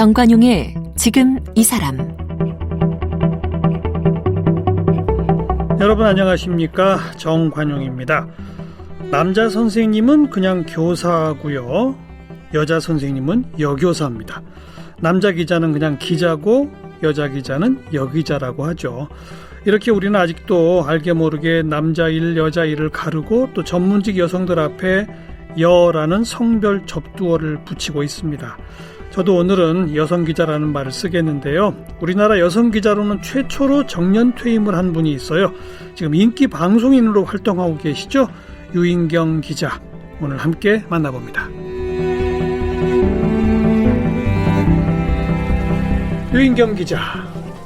정관용의 지금 이 사람. 여러분 안녕하십니까? 정관용입니다. 남자 선생님은 그냥 교사고요. 여자 선생님은 여교사입니다. 남자 기자는 그냥 기자고 여자 기자는 여기자라고 하죠. 이렇게 우리는 아직도 알게 모르게 남자 일, 여자 일을 가르고 또 전문직 여성들 앞에 여라는 성별 접두어를 붙이고 있습니다. 저도 오늘은 여성 기자라는 말을 쓰겠는데요. 우리나라 여성 기자로는 최초로 정년 퇴임을 한 분이 있어요. 지금 인기 방송인으로 활동하고 계시죠? 유인경 기자. 오늘 함께 만나봅니다. 유인경 기자.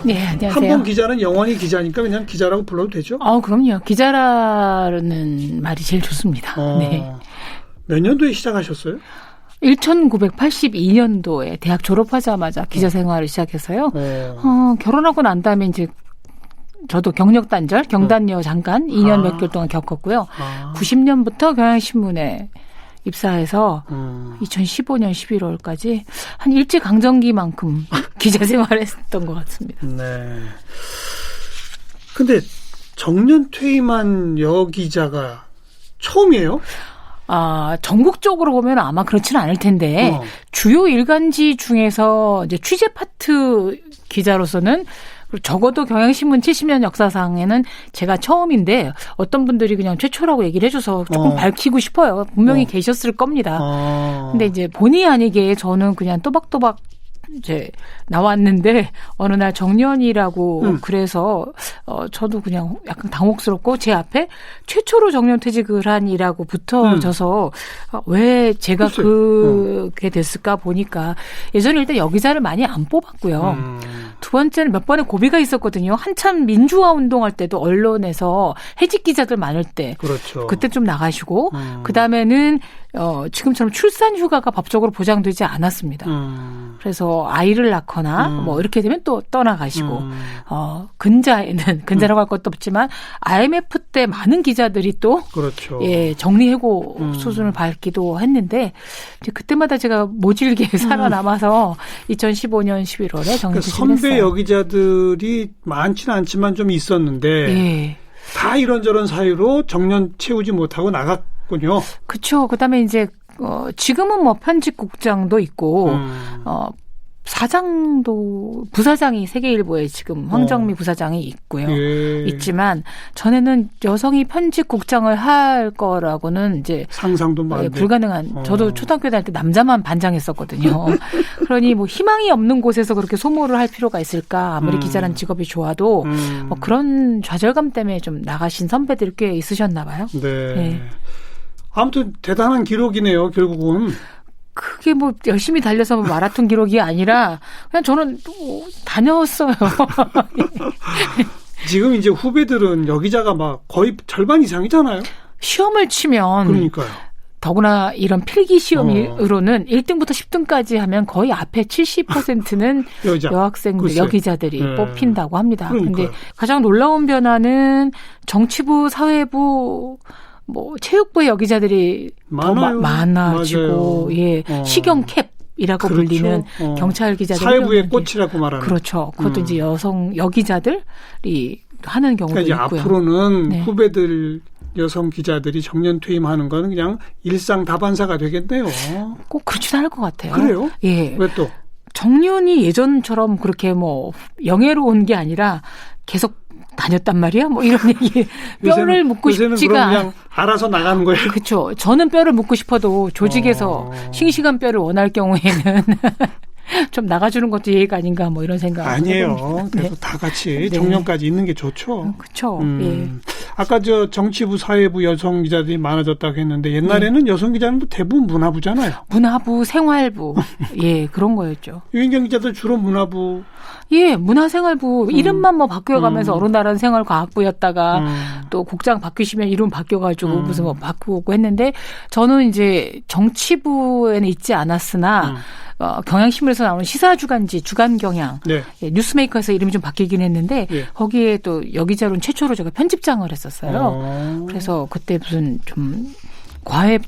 네, 안녕하세요. 한번 기자는 영원히 기자니까 그냥 기자라고 불러도 되죠? 그럼요. 기자라는 말이 제일 좋습니다. 네. 몇 년도에 시작하셨어요? 1982년도에 대학 졸업하자마자 기자 생활을 시작해서요. 결혼하고 난 다음에 이제 저도 경력 단절, 경단녀 잠깐 2년 몇 개월 동안 겪었고요. 90년부터 경향신문에 입사해서 2015년 11월까지 한 일제강점기만큼 기자 생활을 했던 것 같습니다. 네. 근데 정년 퇴임한 여기자가 처음이에요? 전국적으로 보면 아마 그렇지는 않을 텐데 주요 일간지 중에서 이제 취재 파트 기자로서는 적어도 경향신문 70년 역사상에는 제가 처음인데 어떤 분들이 그냥 최초라고 얘기를 해줘서 조금 밝히고 싶어요. 분명히 계셨을 겁니다. 근데 이제 본의 아니게 저는 그냥 또박또박 이제 나왔는데 어느 날 정년이라고 그래서 저도 그냥 약간 당혹스럽고 제 앞에 최초로 정년퇴직을 한이라고 붙어져서 왜 제가 그게 됐을까 보니까 예전에 일단 여기자를 많이 안 뽑았고요. 두 번째는 몇 번의 고비가 있었거든요. 한참 민주화 운동할 때도 언론에서 해직 기자들 많을 때 그렇죠. 그때 좀 나가시고 그다음에는 지금처럼 출산 휴가가 법적으로 보장되지 않았습니다. 그래서 아이를 낳거나 뭐 이렇게 되면 또 떠나가시고 근자라고 할 것도 없지만 IMF 때 많은 기자들이 또 그렇죠. 정리해고 수준을 밟기도 했는데 이제 그때마다 제가 모질게 살아남아서 2015년 11월에 정년퇴직을 했어요. 선배 여기자들이 많지는 않지만 좀 있었는데 다 이런저런 사유로 정년 채우지 못하고 나갔군요. 그렇죠. 그다음에 이제 지금은 뭐 편집국장도 있고 사장도 부사장이 세계일보에 지금 황정미 부사장이 있고요. 있지만 전에는 여성이 편집국장을 할 거라고는 이제 상상도 불가능한. 저도 초등학교 다닐 때 남자만 반장했었거든요. 그러니 뭐 희망이 없는 곳에서 그렇게 소모를 할 필요가 있을까? 아무리 기자란 직업이 좋아도 뭐 그런 좌절감 때문에 좀 나가신 선배들이 꽤 있으셨나 봐요. 네. 아무튼 대단한 기록이네요. 결국은. 그게 뭐 열심히 달려서 마라톤 기록이 아니라 그냥 저는 다녔어요. 지금 이제 후배들은 여기자가 막 거의 절반 이상이잖아요. 시험을 치면 그러니까요. 더구나 이런 필기 시험으로는 1등부터 10등까지 하면 거의 앞에 70%는 여학생들, 여기자들이 뽑힌다고 합니다. 그런데 가장 놀라운 변화는 정치부, 사회부, 체육부의 여기자들이 더 많아지고, 시경 캡이라고 불리는 경찰 기자들. 사회부의 꽃이라고 말하는. 그렇죠. 그것도 이제 여성 여기자들이 하는 경우도 그러니까 있고요. 앞으로는 후배들 여성 기자들이 정년 퇴임하는 거는 그냥 일상 다반사가 되겠네요. 꼭 그렇지는 않을 것 같아요. 그래요? 왜 또? 정년이 예전처럼 그렇게 뭐 영예로운 게 아니라 계속 다녔단 말이야? 뭐 이런 얘기. 뼈를 묻고 싶지가 않아요. 그냥 알아서 나가는 거예요. 그렇죠. 저는 뼈를 묻고 싶어도 조직에서 싱싱한 뼈를 원할 경우에는 좀 나가주는 것도 예의가 아닌가 뭐 이런 생각. 아니에요. 그래서 다 같이 정년까지 있는 게 좋죠. 그렇죠. 아까 정치부, 사회부 여성 기자들이 많아졌다고 했는데 옛날에는 여성 기자는 대부분 문화부잖아요. 문화부, 생활부. 그런 거였죠. 유인경 기자도 주로 문화부. 문화생활부 이름만 뭐 바뀌어가면서 어느 날은 생활과학부였다가 또 국장 바뀌시면 이름 바뀌어가지고 무슨 뭐 바꾸고 했는데 저는 이제 정치부에는 있지 않았으나 경향신문에서 나오는 시사주간지 주간경향 뉴스메이커에서 이름이 좀 바뀌긴 했는데 거기에 또 여기자로는 최초로 제가 편집장을 했었어요. 그래서 그때 무슨 좀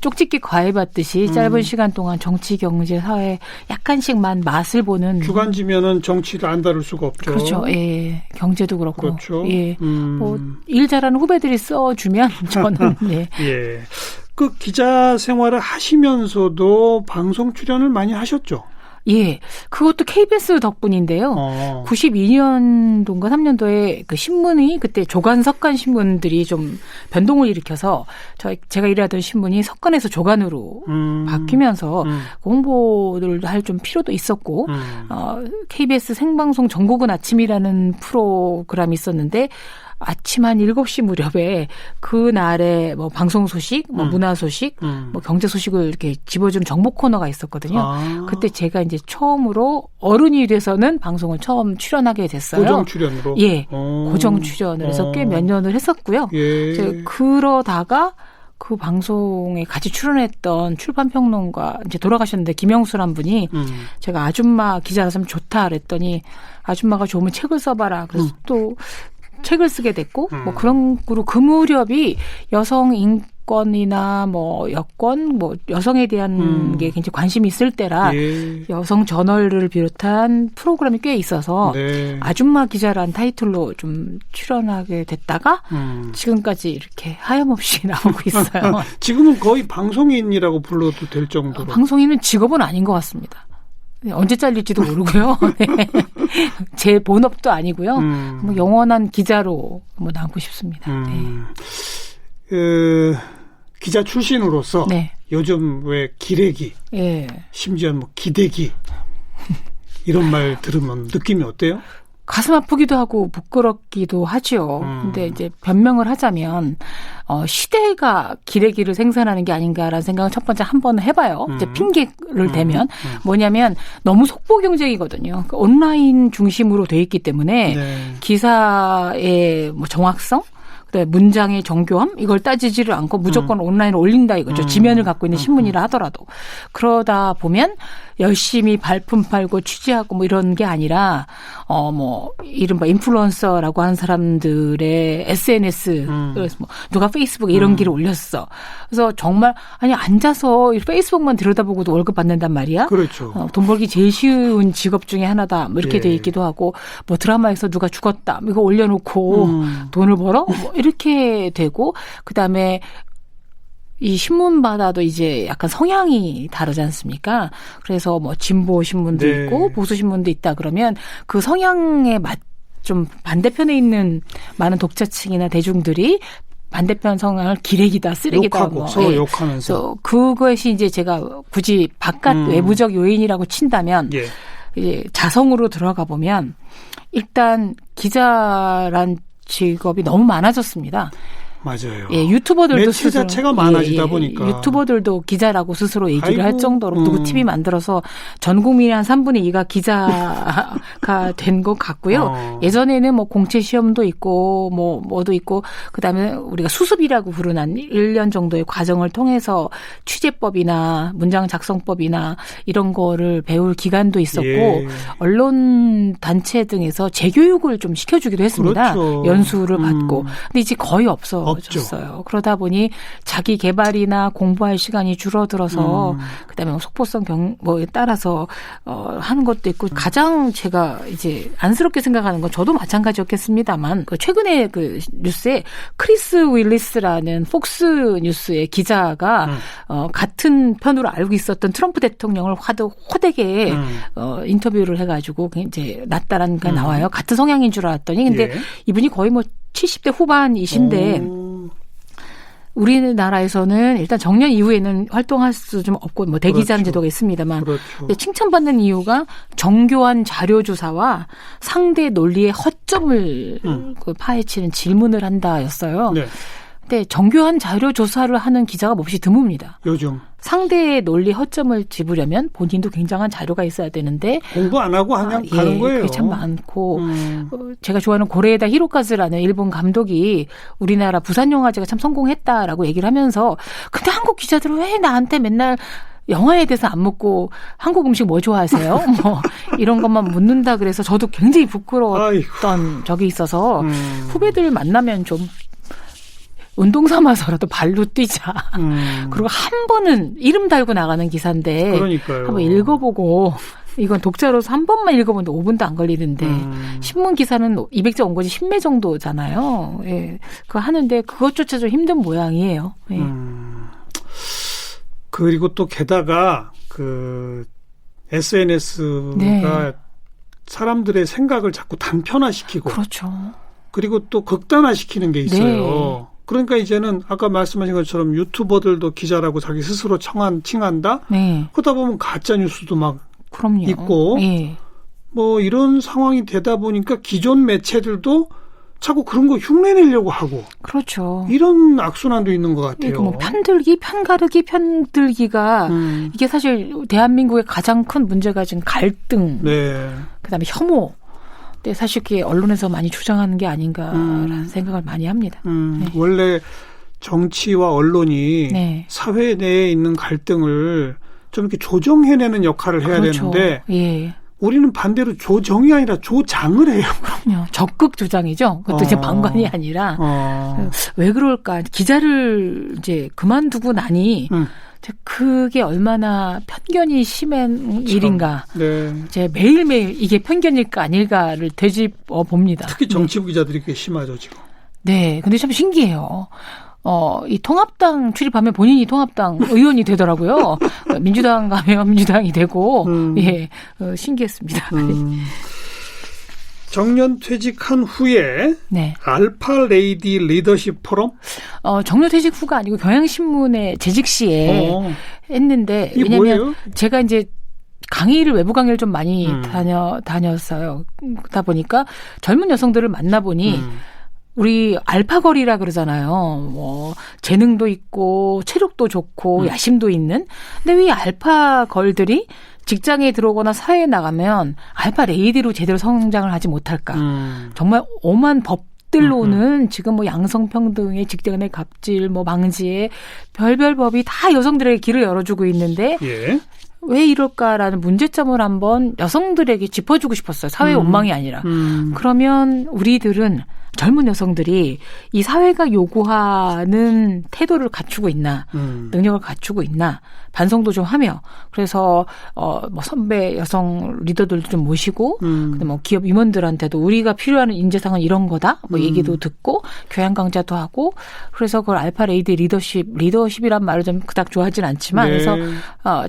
쪽집게 과외 받듯이 짧은 시간 동안 정치, 경제, 사회 약간씩만 맛을 보는. 주간지면은 정치를 안 다룰 수가 없죠. 그렇죠. 예. 경제도 그렇고. 그렇죠. 예. 뭐 일 잘하는 후배들이 써주면 저는 네. 예. 그 기자 생활을 하시면서도 방송 출연을 많이 하셨죠? 예. 그것도 KBS 덕분인데요. 92년도인가 3년도에 그 신문이 그때 조간 석간 신문들이 좀 변동을 일으켜서 제가 일하던 신문이 석간에서 조간으로 바뀌면서 홍보를 할 좀 필요도 있었고 KBS 생방송 전국은 아침이라는 프로그램이 있었는데 아침 한 7시 무렵에 그날의 뭐 방송 소식, 뭐 문화 소식, 뭐 경제 소식을 이렇게 집어주는 정보 코너가 있었거든요. 그때 제가 이제 처음으로 어른이 돼서는 방송을 처음 출연하게 됐어요. 고정 출연으로? 예. 고정 출연을 해서 꽤 몇 년을 했었고요. 예. 그러다가 그 방송에 같이 출연했던 출판평론가 이제 돌아가셨는데 김영수란 분이 제가 아줌마 기자라서 좋다 그랬더니 아줌마가 좋으면 책을 써봐라. 그래서 또 책을 쓰게 됐고 뭐 그런 거로 그 무렵이 여성 인권이나 뭐 여권 뭐 여성에 대한 게 굉장히 관심이 있을 때라 예. 여성 저널을 비롯한 프로그램이 꽤 있어서 네. 아줌마 기자라는 타이틀로 좀 출연하게 됐다가 지금까지 이렇게 하염없이 나오고 있어요. 지금은 거의 방송인이라고 불러도 될 정도로. 방송인은 직업은 아닌 것 같습니다. 언제 잘릴지도 모르고요. 네. 제 본업도 아니고요. 뭐 영원한 기자로 뭐 남고 싶습니다. 네. 기자 출신으로서 네. 요즘 왜 기레기, 예. 심지어 뭐 기대기 이런 말 들으면 느낌이 어때요? 가슴 아프기도 하고 부끄럽기도 하죠. 근데 이제 변명을 하자면 시대가 기레기를 생산하는 게 아닌가라는 생각을 첫 번째 한번 해봐요. 이제 핑계를 대면 뭐냐면 너무 속보 경쟁이거든요. 그러니까 온라인 중심으로 돼 있기 때문에 네. 기사의 뭐 정확성, 문장의 정교함 이걸 따지지를 않고 무조건 온라인에 올린다 이거죠. 지면을 갖고 있는 신문이라 하더라도. 그러다 보면 열심히 발품 팔고 취재하고 뭐 이런 게 아니라 뭐 이른바 인플루언서라고 하는 사람들의 SNS 그래서 뭐 누가 페이스북에 이런 글을 올렸어. 그래서 정말 아니 앉아서 페이스북만 들여다보고도 월급 받는단 말이야. 그렇죠. 돈 벌기 제일 쉬운 직업 중에 하나다. 뭐 이렇게 예. 돼 있기도 하고 뭐 드라마에서 누가 죽었다. 이거 올려놓고 돈을 벌어? 뭐 이렇게 되고 그다음에 이 신문마다도 이제 약간 성향이 다르지 않습니까? 그래서 뭐 진보 신문도 네. 있고 보수 신문도 있다 그러면 그 성향에 좀 반대편에 있는 많은 독자층이나 대중들이 반대편 성향을 기레기다, 쓰레기다. 욕하고 뭐. 서로 예. 욕하면서. 그것이 이제 제가 굳이 바깥 외부적 요인이라고 친다면 예. 이제 자성으로 들어가 보면 일단 기자란 직업이 너무 많아졌습니다. 맞아요. 예, 유튜버들도 매체 스스로 자체가 많아지다 보니까. 유튜버들도 기자라고 스스로 얘기를 할 아이고, 정도로 누구 TV 만들어서 전 국민의 한 3분의 2가 기자가 된 것 같고요. 예전에는 뭐 공채 시험도 있고 뭐도 있고 그다음에 우리가 수습이라고 부르는 1년 정도의 과정을 통해서 취재법이나 문장 작성법이나 이런 거를 배울 기간도 있었고 예. 언론 단체 등에서 재교육을 좀 시켜주기도 했습니다. 그렇죠. 연수를 받고. 근데 이제 거의 없어졌어요. 그러다 보니 자기 개발이나 공부할 시간이 줄어들어서 그다음에 속보성 뭐에 따라서 하는 것도 있고 가장 제가 이제 안쓰럽게 생각하는 건 저도 마찬가지였겠습니다만 최근에 그 뉴스에 크리스 윌리스라는 폭스 뉴스의 기자가 같은 편으로 알고 있었던 트럼프 대통령을 호되게 인터뷰를 해가지고 이제 낫다라는 게 나와요. 같은 성향인 줄 알았더니 근데 예. 이분이 거의 뭐 70대 후반이신데 우리나라에서는 일단 정년 이후에는 활동할 수 좀 없고 뭐 대기자는 그렇죠. 제도가 있습니다만 그렇죠. 근데 칭찬받는 이유가 정교한 자료 조사와 상대 논리의 허점을 그 파헤치는 질문을 한다였어요. 네. 근데 정교한 자료 조사를 하는 기자가 몹시 드뭅니다. 요즘 상대의 논리 허점을 짚으려면 본인도 굉장한 자료가 있어야 되는데 공부 안 하고 그냥 가는 거예요. 그게 참 많고 제가 좋아하는 고레에다 히로카즈라는 일본 감독이 우리나라 부산영화제가 참 성공했다라고 얘기를 하면서 근데 한국 기자들은 왜 나한테 맨날 영화에 대해서 안 묻고 한국 음식 뭐 좋아하세요? 뭐 이런 것만 묻는다 그래서 저도 굉장히 부끄러웠던 적이 있어서 후배들 만나면 좀 운동 삼아서라도 발로 뛰자. 그리고 한 번은 이름 달고 나가는 기사인데 그러니까요. 한번 읽어보고 이건 독자로서 한 번만 읽어보는데 5분도 안 걸리는데 신문 기사는 200자 원고지 10매 정도잖아요. 예. 그거 하는데 그것조차 좀 힘든 모양이에요. 예. 그리고 또 게다가 그 SNS가 네. 사람들의 생각을 자꾸 단편화시키고 그렇죠. 그리고 또 극단화시키는 게 있어요. 네. 그러니까 이제는 아까 말씀하신 것처럼 유튜버들도 기자라고 자기 스스로 칭한다. 네. 그러다 보면 가짜 뉴스도 막 그럼요. 있고 예. 뭐 이런 상황이 되다 보니까 기존 매체들도 자꾸 그런 거 흉내내려고 하고 그렇죠. 이런 악순환도 있는 것 같아요. 그러니까 뭐 편들기, 편가르기, 편들기가 이게 사실 대한민국의 가장 큰 문제가 지금 갈등, 네. 그다음에 혐오. 근데 사실 그게 언론에서 많이 주장하는 게 아닌가라는 생각을 많이 합니다. 네. 원래 정치와 언론이 네. 사회 내에 있는 갈등을 좀 이렇게 조정해내는 역할을 해야 그렇죠. 되는데 예. 우리는 반대로 조정이 아니라 조장을 해요. 그럼요. 적극 주장이죠. 그것도 이제 방관이 아니라 왜 그럴까? 기자를 이제 그만두고 나니 그게 얼마나 편견이 심한 일인가. 네. 이제 매일매일 이게 편견일까 아닐까를 되짚어 봅니다. 특히 정치부 기자들이 꽤 심하죠 지금. 네. 근데 참 신기해요. 이 통합당 출입하면 본인이 통합당 의원이 되더라고요. 민주당 가면 민주당이 되고, 예, 신기했습니다. 정년 퇴직한 후에 네. 알파 레이디 리더십 포럼? 정년 퇴직 후가 아니고 경향신문의 재직 시에 했는데, 이게 왜냐면 뭐예요? 제가 이제 강의를 외부 강의를 좀 많이 다녔어요. 그러다 보니까 젊은 여성들을 만나보니 우리 알파걸이라 그러잖아요. 뭐 재능도 있고 체력도 좋고 야심도 있는. 근데 이 알파걸들이 직장에 들어오거나 사회에 나가면 알파 레이디로 제대로 성장을 하지 못할까. 정말 오만 법들로는 지금 뭐 양성평등의 직장의 갑질, 뭐 망지에 별별 법이 다 여성들에게 길을 열어주고 있는데 예. 왜 이럴까라는 문제점을 한번 여성들에게 짚어주고 싶었어요. 사회의 원망이 아니라. 그러면 우리들은 젊은 여성들이 이 사회가 요구하는 태도를 갖추고 있나, 능력을 갖추고 있나, 반성도 좀 하며, 그래서 뭐 선배 여성 리더들도 좀 모시고, 근데 뭐 기업 임원들한테도 우리가 필요한 인재상은 이런 거다, 뭐 얘기도 듣고, 교양 강좌도 하고, 그래서 그걸 알파 레이디 리더십이란 말을 좀 그닥 좋아하진 않지만, 네. 그래서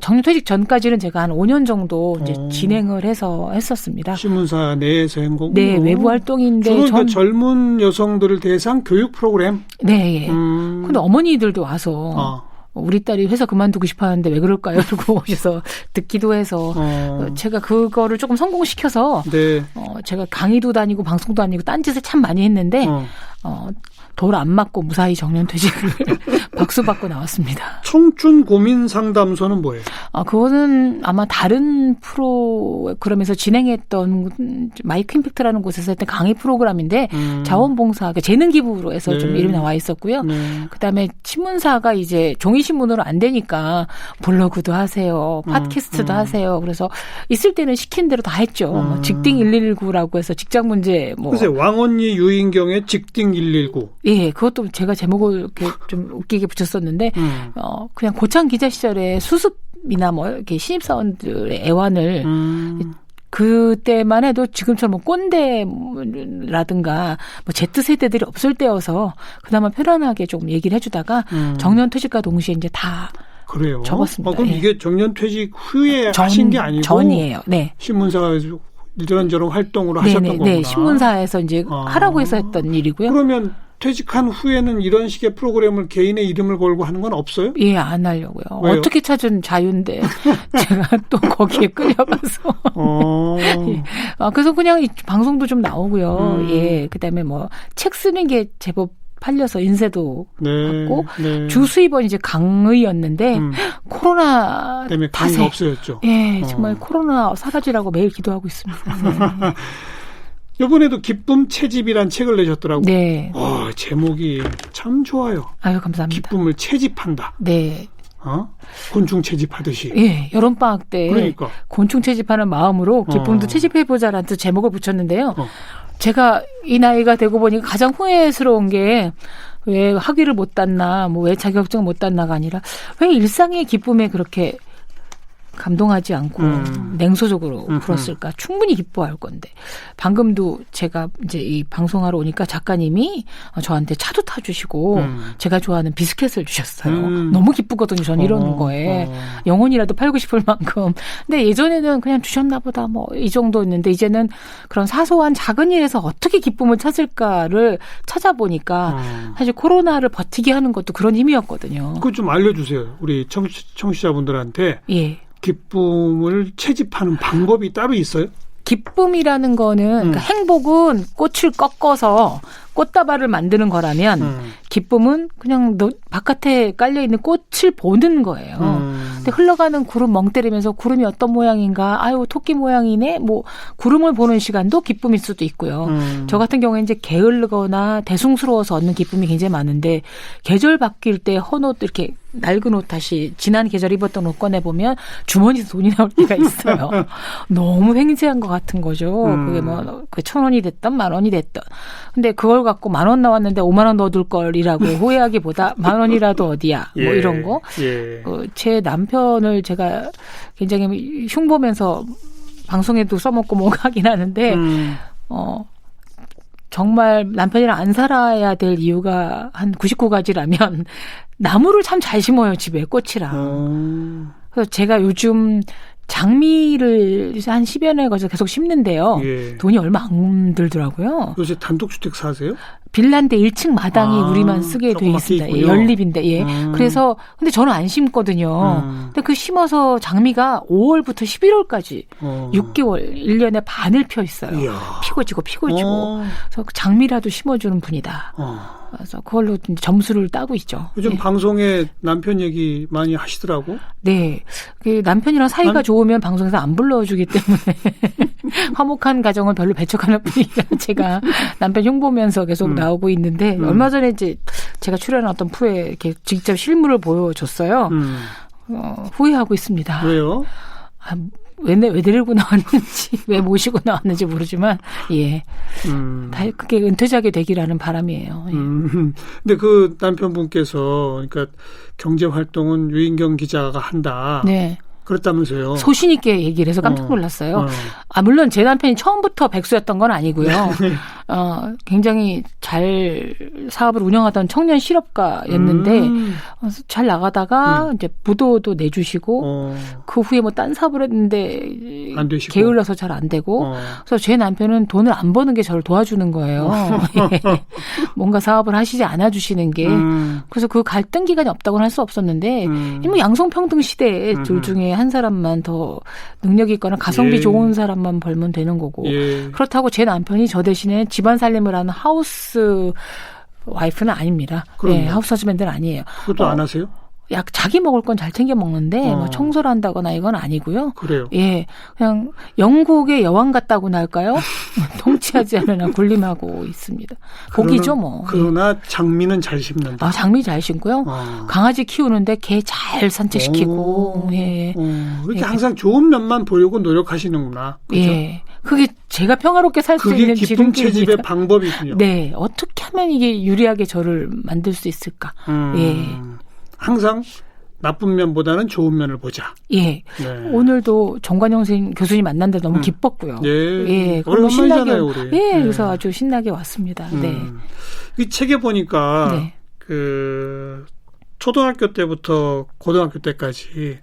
정년 퇴직 전까지는 제가 한 5년 정도 이제 진행을 해서 했었습니다. 신문사 내에서 한 거고. 네, 외부 활동인데 주로 그러니까 젊은 여성들을 대상 교육 프로그램. 네. 근데 어머니들도 와서 우리 딸이 회사 그만두고 싶어 하는데 왜 그럴까요? 그러고 오셔서 듣기도 해서 제가 그거를 조금 성공시켜서 네. 제가 강의도 다니고 방송도 다니고 딴짓을 참 많이 했는데 돌 안 맞고 무사히 정년 퇴직을 박수 받고 나왔습니다. 청춘 고민 상담소는 뭐예요? 그거는 아마 다른 프로그램에서 진행했던 마이크 임팩트라는 곳에서 했던 강의 프로그램인데 자원봉사, 그러니까 재능기부로 해서 좀 이름이 나와 있었고요. 그다음에 신문사가 이제 종이신문으로 안 되니까 블로그도 하세요. 팟캐스트도 하세요. 그래서 있을 때는 시킨 대로 다 했죠. 뭐 직딩 119라고 해서 직장 문제 뭐. 글쎄 왕언니 유인경의 직딩 119. 예, 그것도 제가 제목을 이렇게 좀 웃기게 붙였었는데, 그냥 고창 기자 시절에 수습이나 뭐 이렇게 신입사원들의 애환을 그때만 해도 지금처럼 뭐 꼰대라든가 뭐 Z세대들이 없을 때여서 그나마 편안하게 조금 얘기를 해주다가 정년 퇴직과 동시에 이제 다 그래요. 접었습니다. 그럼 예. 이게 정년 퇴직 후에 하신 게 아니고 전이에요. 네. 신문사가 이런저런 활동으로 네네, 하셨던 거구나. 네, 신문사에서 이제 하라고 해서 했던 일이고요. 그러면 퇴직한 후에는 이런 식의 프로그램을 개인의 이름을 걸고 하는 건 없어요? 예, 안 하려고요. 왜요? 어떻게 찾은 자유인데 제가 또 거기에 끌려가서. 예. 그래서 그냥 이 방송도 좀 나오고요. 예, 그다음에 뭐 책 쓰는 게 제법 팔려서 인쇄도 받고 주 수입원 이제 강의였는데 코로나 때문에 강의가 탓에 없어졌죠. 예, 정말 코로나 사라지라고 매일 기도하고 있습니다. 네. 이번에도 기쁨 채집이란 책을 내셨더라고요. 네. 제목이 참 좋아요. 아유, 감사합니다. 기쁨을 채집한다. 네. 곤충 채집하듯이. 예, 여름방학 때 그러니까. 곤충 채집하는 마음으로 기쁨도 채집해보자라는 또 제목을 붙였는데요. 제가 이 나이가 되고 보니까 가장 후회스러운 게 왜 학위를 못 땄나, 뭐 왜 자격증 못 땄나가 아니라 왜 일상의 기쁨에 그렇게 감동하지 않고 냉소적으로 굴었을까? 충분히 기뻐할 건데. 방금도 제가 이제 이 방송하러 오니까 작가님이 저한테 차도 타주시고 제가 좋아하는 비스켓을 주셨어요. 너무 기쁘거든요. 전 이런 거에. 영혼이라도 팔고 싶을 만큼. 근데 예전에는 그냥 주셨나 보다 뭐 이 정도였는데 이제는 그런 사소한 작은 일에서 어떻게 기쁨을 찾을까를 찾아보니까 사실 코로나를 버티게 하는 것도 그런 힘이었거든요. 그거 좀 알려주세요. 우리 청취자분들한테. 예. 기쁨을 채집하는 방법이 따로 있어요? 기쁨이라는 거는 그러니까 행복은 꽃을 꺾어서 꽃다발을 만드는 거라면 기쁨은 그냥 바깥에 깔려있는 꽃을 보는 거예요. 근데 흘러가는 구름 멍 때리면서 구름이 어떤 모양인가 아유 토끼 모양이네 뭐 구름을 보는 시간도 기쁨일 수도 있고요. 저 같은 경우에 이제 게을르거나 대숭스러워서 얻는 기쁨이 굉장히 많은데 계절 바뀔 때 헌옷 이렇게 낡은 옷 다시 지난 계절 입었던 옷 꺼내보면 주머니에서 돈이 나올 때가 있어요. 너무 횡재한 것 같은 거죠. 그게 뭐 그 1,000원이 됐든 10,000원이 됐든. 근데 그걸 갖고 10,000원 나왔는데 50,000원 넣어둘 걸이라고 후회하기보다 10,000원이라도 어디야 뭐 예, 이런 거. 예. 제 남편을 제가 굉장히 흉보면서 방송에도 써먹고 뭐 하긴 하는데 정말 남편이랑 안 살아야 될 이유가 한 99가지라면 나무를 참 잘 심어요. 집에 꽃이랑. 그래서 제가 요즘 장미를 한 10여 년에 걸쳐서 계속 심는데요. 예. 돈이 얼마 안 들더라고요. 요새 단독주택 사세요? 빌라인데 1층 마당이 우리만 쓰게 돼 있습니다. 예, 연립인데. 예. 그래서 근데 저는 안 심거든요. 근데 그 심어서 장미가 5월부터 11월까지 6개월 1년에 반을 펴 있어요. 이야. 피고 지고 피고 지고. 그래서 장미라도 심어주는 분이다. 그래서 그걸로 점수를 따고 있죠. 요즘 예. 방송에 남편 얘기 많이 하시더라고. 네. 그 남편이랑 사이가 좋으면 방송에서 안 불러주기 때문에 화목한 가정을 별로 배척하는 분이니까 제가 남편 흉보면서 계속 나오고 있는데 얼마 전에 이제 제가 출연한 어떤 프로에 이렇게 직접 실물을 보여줬어요. 후회하고 있습니다. 왜요? 왜 데리고 나왔는지, 왜 모시고 나왔는지 모르지만, 예. 다 그게 은퇴자게 되기라는 바람이에요. 예. 근데 그 남편분께서, 그러니까 경제활동은 유인경 기자가 한다. 네. 그렇다면서요. 소신 있게 얘기를 해서 깜짝 놀랐어요. 물론 제 남편이 처음부터 백수였던 건 아니고요. 굉장히 잘 사업을 운영하던 청년 실업가였는데 잘 나가다가 이제 부도도 내주시고 그 후에 뭐 딴 사업을 했는데 안 되시고. 게을러서 잘 안 되고 그래서 제 남편은 돈을 안 버는 게 저를 도와주는 거예요. 뭔가 사업을 하시지 않아 주시는 게 그래서 그 갈등 기간이 없다고는 할 수 없었는데 뭐 양성평등 시대에 둘 중에 한 사람만 더 능력이 있거나 가성비 예. 좋은 사람만 벌면 되는 거고 예. 그렇다고 제 남편이 저 대신에 집안 살림을 하는 하우스 와이프는 아닙니다. 네, 하우스 허즈밴드는 아니에요. 그것도 안 하세요? 자기 먹을 건 잘 챙겨 먹는데 뭐 청소를 한다거나 이건 아니고요. 그래요? 예, 그냥 영국의 여왕 같다고나 할까요? 통치하지 않으나 군림하고 있습니다. 복이죠 뭐. 그러나 장미는 잘 심는다. 장미 잘 심고요. 강아지 키우는데 개 잘 산책시키고. 예. 이렇게 예. 항상 좋은 면만 보려고 노력하시는구나. 그렇죠? 예. 그게 제가 평화롭게 살 수 그게 있는 기쁨 채집의 지름길입니다. 방법이군요. 네, 어떻게 하면 이게 유리하게 저를 만들 수 있을까? 예. 항상 나쁜 면보다는 좋은 면을 보자. 예. 네. 오늘도 정관용 교수님 만난데 너무 기뻤고요. 예. 그걸로 오랜만이잖아요, 우리. 예, 네. 그래서 아주 신나게 왔습니다. 네. 이 책에 보니까 네. 그 초등학교 때부터 고등학교 때까지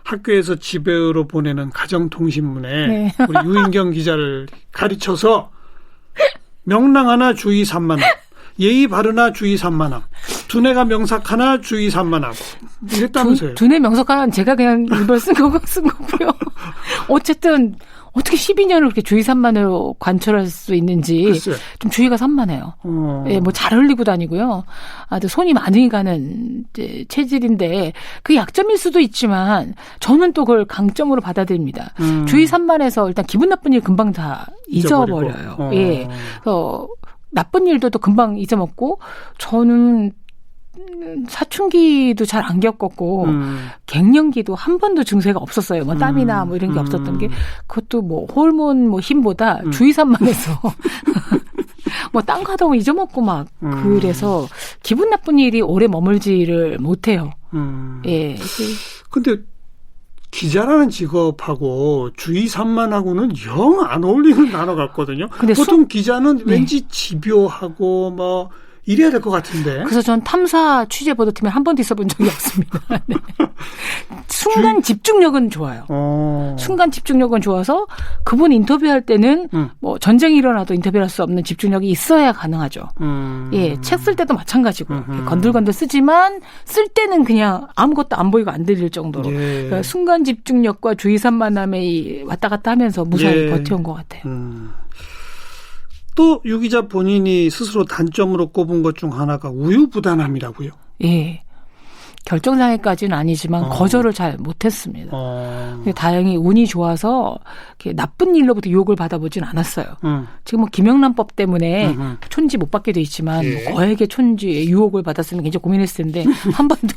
학교에서 집으로 보내는 가정통신문에 네. 우리 유인경 기자를 가르쳐서 명랑 하나 주의 산만함, 예의 바르나 주의 산만함, 두뇌가 명석하나 주의 산만함 이랬다면서요. 두뇌 명석하는 제가 그냥 일부러 쓴 거고요. 어쨌든 어떻게 12년을 그렇게 주의 산만으로 관철할 수 있는지 글쎄요. 좀 주의가 산만해요. 예, 뭐 잘 흘리고 다니고요. 손이 많이 가는 이제 체질인데 그 약점일 수도 있지만 저는 또 그걸 강점으로 받아들입니다. 주의 산만해서 일단 기분 나쁜 일 금방 다 잊어버려요. 예, 그래서 나쁜 일도 또 금방 잊어먹고 저는 사춘기도 잘 안 겪었고 갱년기도 한 번도 증세가 없었어요. 뭐 땀이나 뭐 이런 게 없었던 게 그것도 뭐 호르몬 뭐 힘보다 주의 산만해서 뭐 딴 거 하다 보면 잊어먹고 막 그래서 기분 나쁜 일이 오래 머물지를 못해요. 예. 근데 기자라는 직업하고 주의 산만하고는 영 안 어울리는 단어 같거든요. 근데 보통 기자는 왠지 집요하고 뭐 이래야 될 것 같은데. 그래서 전 탐사 취재 보도팀에 한 번도 있어본 적이 없습니다. 네. 순간 집중력은 좋아요. 순간 집중력은 좋아서 그분 인터뷰할 때는 뭐 전쟁이 일어나도 인터뷰할 수 없는 집중력이 있어야 가능하죠. 예, 책 쓸 때도 마찬가지고 건들건들 쓰지만 쓸 때는 그냥 아무것도 안 보이고 안 들릴 정도로 예. 그러니까 순간 집중력과 주의산만함에 왔다 갔다 하면서 무사히 예. 버텨온 것 같아요. 또 유 기자 본인이 스스로 단점으로 꼽은 것 중 하나가 우유부단함이라고요. 예. 결정장애까지는 아니지만 거절을 잘 못했습니다. 근데 다행히 운이 좋아서 이렇게 나쁜 일로부터 유혹을 받아보진 않았어요. 지금 뭐 김영란법 때문에 촌지 못 받게 돼 있지만 예. 거액의 촌지에 유혹을 받았으면 굉장히 고민했을 텐데 한 번도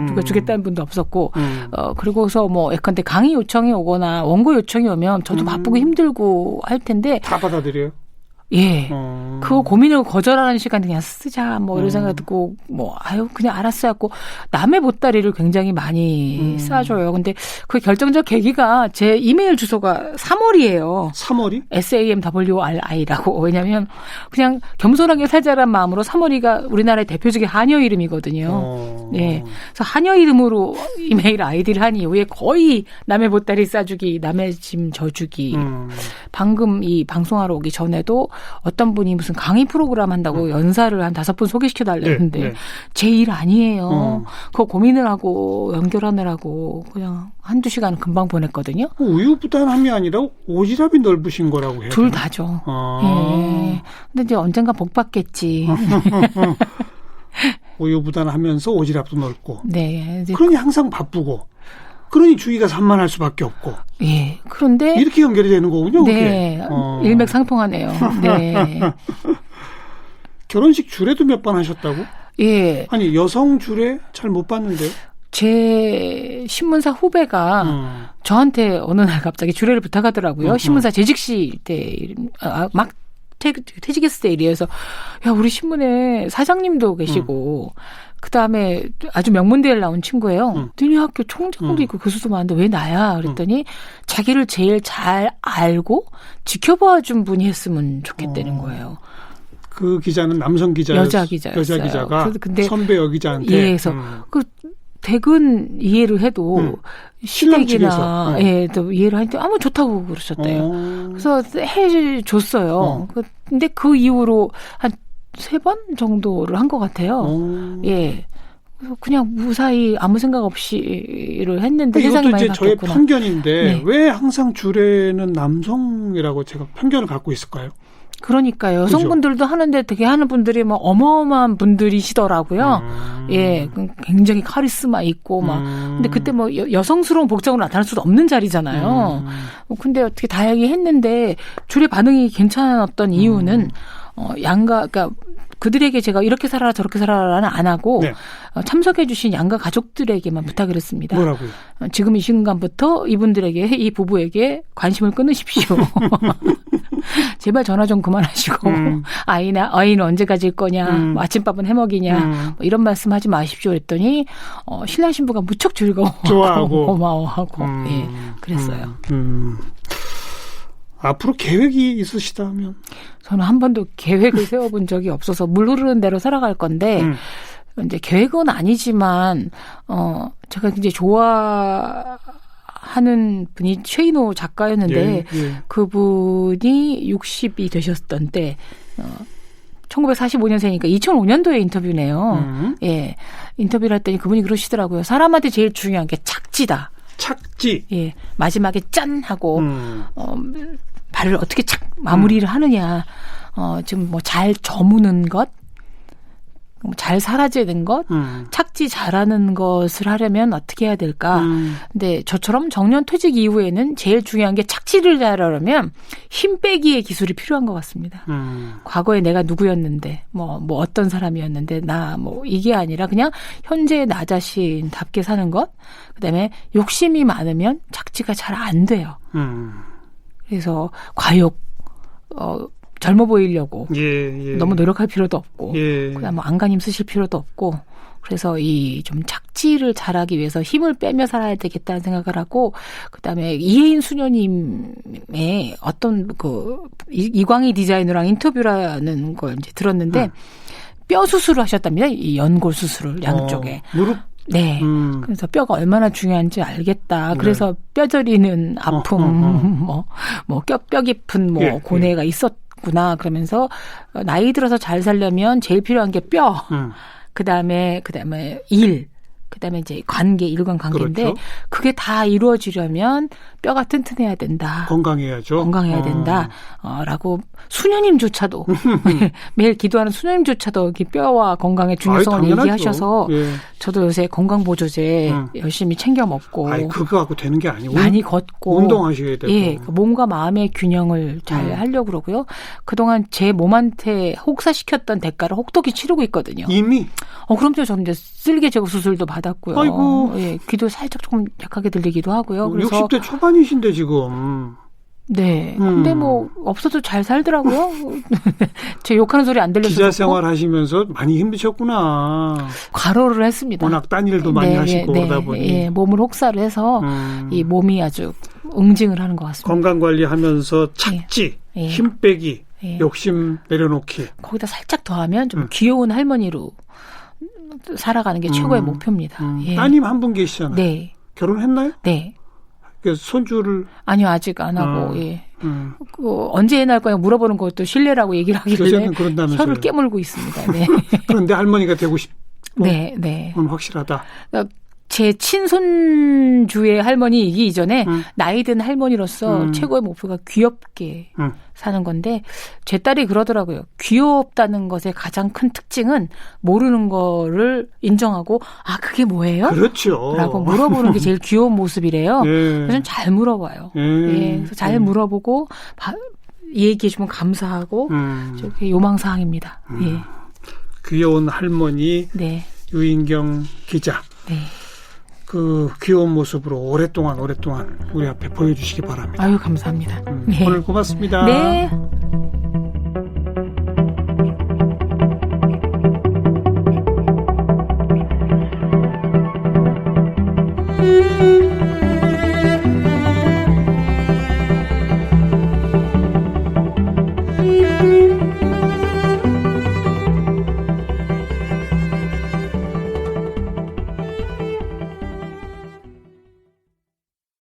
누가 주겠다는 분도 없었고 그리고서 뭐 예컨대 강의 요청이 오거나 원고 요청이 오면 저도 바쁘고 힘들고 할 텐데 다 받아들여요? 예. 그거 고민을 거절하는 시간 그냥 쓰자 뭐 이런 생각 듣고 뭐 아유 그냥 알았어 갖고 남의 보따리를 굉장히 많이 싸줘요. 근데 그 결정적 계기가 제 이메일 주소가 3월이에요. 3월이? SAMWRI라고. 왜냐면 그냥 겸손하게 살자란 마음으로 3월이가 우리나라의 대표적인 한여 이름이거든요. 예. 그래서 한여 이름으로 이메일 아이디를 한 이후에 거의 남의 보따리 싸주기, 남의 짐 져주기. 방금 이 방송하러 오기 전에도 어떤 분이 무슨 강의 프로그램 한다고 연사를 한 5분 소개시켜달랬는데 네, 네. 제 일 아니에요. 그거 고민을 하고 연결하느라고 그냥 한두 시간 금방 보냈거든요. 우유부단함이 아니라 오지랖이 넓으신 거라고 해요. 둘 다죠. 예. 근데 이제 언젠가 복 받겠지. 우유부단하면서 오지랖도 넓고. 네. 그러니 항상 바쁘고. 그러니 주의가 산만할 수밖에 없고. 예. 그런데 이렇게 연결이 되는 거군요. 네. 그게. 일맥상통하네요. 네. 결혼식 주례도 몇 번 하셨다고? 예. 아니 여성 주례 잘 못 봤는데요. 제 신문사 후배가 저한테 어느 날 갑자기 주례를 부탁하더라고요. 신문사 재직시 때 막 퇴직했을 때 일이어서 야 우리 신문에 사장님도 계시고 그다음에 아주 명문대를 나온 친구예요. 너네 학교 총장도 있고 교수도 많은데 왜 나야? 그랬더니 자기를 제일 잘 알고 지켜봐준 분이 했으면 좋겠다는 거예요. 그 기자는 남성 기자였어요. 여자 기자였어요. 여자 기자가 근데 선배 여기자한테. 예, 그래서 그 대근 이해를 해도 시댁이나 예, 또 이해를 하는데 아무 좋다고 그러셨대요. 그래서 해줬어요. 근데 그 이후로 한 3번 정도를 한 것 같아요. 예. 그래서 그냥 무사히 아무 생각 없이 일을 했는데 세상이 많이 이것도 이제 바뀌었구나. 저의 편견인데 네. 왜 항상 주례는 남성이라고 제가 편견을 갖고 있을까요? 그러니까요. 여성분들도 하는데 되게 하는 분들이 뭐 어마어마한 분들이시더라고요. 예, 굉장히 카리스마 있고 막. 근데 그때 뭐 여성스러운 복장으로 나타날 수도 없는 자리잖아요. 근데 어떻게 다행히 했는데 주례 반응이 괜찮았던 이유는 양가, 그러니까 그들에게 제가 이렇게 살아라 저렇게 살아라는 안 하고 네. 참석해 주신 양가 가족들에게만 부탁을 했습니다. 뭐라고요? 지금 이 순간부터 이분들에게 이 부부에게 관심을 끊으십시오. 제발 전화 좀 그만하시고 아이는 언제 가질 거냐 뭐 아침밥은 해먹이냐 뭐 이런 말씀하지 마십시오 했더니 신랑 신부가 무척 좋아하고 고마워하고 예, 그랬어요. 앞으로 계획이 있으시다면? 저는 한 번도 계획을 세워본 적이 없어서 물 흐르는 대로 살아갈 건데 이제 계획은 아니지만 제가 이제 좋아하는 분이 최인호 작가였는데 그분이 60이 되셨던 때 1945년생이니까 2005년도에 인터뷰네요. 예, 인터뷰를 했더니 그분이 그러시더라고요. 사람한테 제일 중요한 게 착지다. 착지. 예, 마지막에 짠 하고 발을 어떻게 착 마무리를 하느냐. 지금 뭐 잘 저무는 것, 잘 사라지는 것, 착지 잘하는 것을 하려면 어떻게 해야 될까? 근데 저처럼 정년 퇴직 이후에는 제일 중요한 게 착지를 잘하려면 힘 빼기의 기술이 필요한 것 같습니다. 과거에 내가 누구였는데, 뭐 어떤 사람이었는데, 뭐 이게 아니라 그냥 현재 나 자신답게 사는 것, 그 다음에 욕심이 많으면 착지가 잘 안 돼요. 그래서 과욕, 젊어 보이려고 예. 너무 노력할 필요도 없고 예. 그다음 뭐 안간힘 쓰실 필요도 없고 그래서 이 좀 착지를 잘하기 위해서 힘을 빼며 살아야 되겠다는 생각을 하고 그다음에 이혜인 수녀님의 어떤 그 이광희 디자이너랑 인터뷰라는 걸 이제 들었는데 뼈 수술을 하셨답니다. 이 연골 수술을 양쪽에. 무릎. 네. 그래서 뼈가 얼마나 중요한지 알겠다. 네. 그래서 뼈 저리는 아픔, 뼈 깊은 예, 고뇌가 있었구나. 그러면서 나이 들어서 잘 살려면 제일 필요한 게 뼈. 그다음에 일. 그다음에 이제 일관관계인데 그렇죠. 그게 다 이루어지려면 뼈가 튼튼해야 된다. 건강해야죠. 건강해야 된다. 라고 수녀님조차도 매일 기도하는 수녀님조차도 뼈와 건강의 중요성을 아이, 얘기하셔서 예. 저도 요새 건강보조제 열심히 챙겨 먹고 그거 갖고 되는 게 아니고 많이 걷고 운동하셔야 되고. 예, 몸과 마음의 균형을 잘 하려고 그러고요. 그동안 제 몸한테 혹사시켰던 대가를 혹독히 치르고 있거든요. 이미 그럼요. 저는 이제 쓸개 제거 수술도 받았고요. 아이고. 예, 귀도 살짝 조금 약하게 들리기도 하고요. 그래서 60대 초반이신데 지금. 네. 근데 뭐 없어도 잘 살더라고요. 제 욕하는 소리 안 들려서. 기자 생활 하시면서 많이 힘드셨구나. 과로를 했습니다. 워낙 딴 일도 많이 하시고 그러다 보니. 예, 몸을 혹사를 해서 이 몸이 아주 응징을 하는 것 같습니다. 건강 관리하면서 착지, 예. 힘 빼기, 예. 욕심 내려놓기. 거기다 살짝 더하면 좀 귀여운 할머니로 살아가는 게 최고의 목표입니다. 예. 따님 한 분 계시잖아요. 네. 결혼했나요? 네. 그래서 손주를. 아니요, 아직 안 하고, 예. 언제 애 낳을 거냐 물어보는 것도 실례라고 얘기를 하길래 요새는 그런다면서요. 혀를 깨물고 있습니다. 네. 그런데 할머니가 되고 싶은 네. 건 확실하다. 제 친손주의 할머니이기 이전에 나이 든 할머니로서 최고의 목표가 귀엽게 사는 건데 제 딸이 그러더라고요. 귀엽다는 것의 가장 큰 특징은 모르는 거를 인정하고 그게 뭐예요? 그렇죠. 라고 물어보는 게 제일 귀여운 모습이래요. 예. 그래서 저는 잘 물어봐요. 예. 그래서 잘 물어보고 얘기해 주면 감사하고 저게 요망사항입니다. 예. 귀여운 할머니 네. 유인경 기자. 네. 그 귀여운 모습으로 오랫동안 우리 앞에 보여주시기 바랍니다. 아유 감사합니다. 네. 오늘 고맙습니다. 네.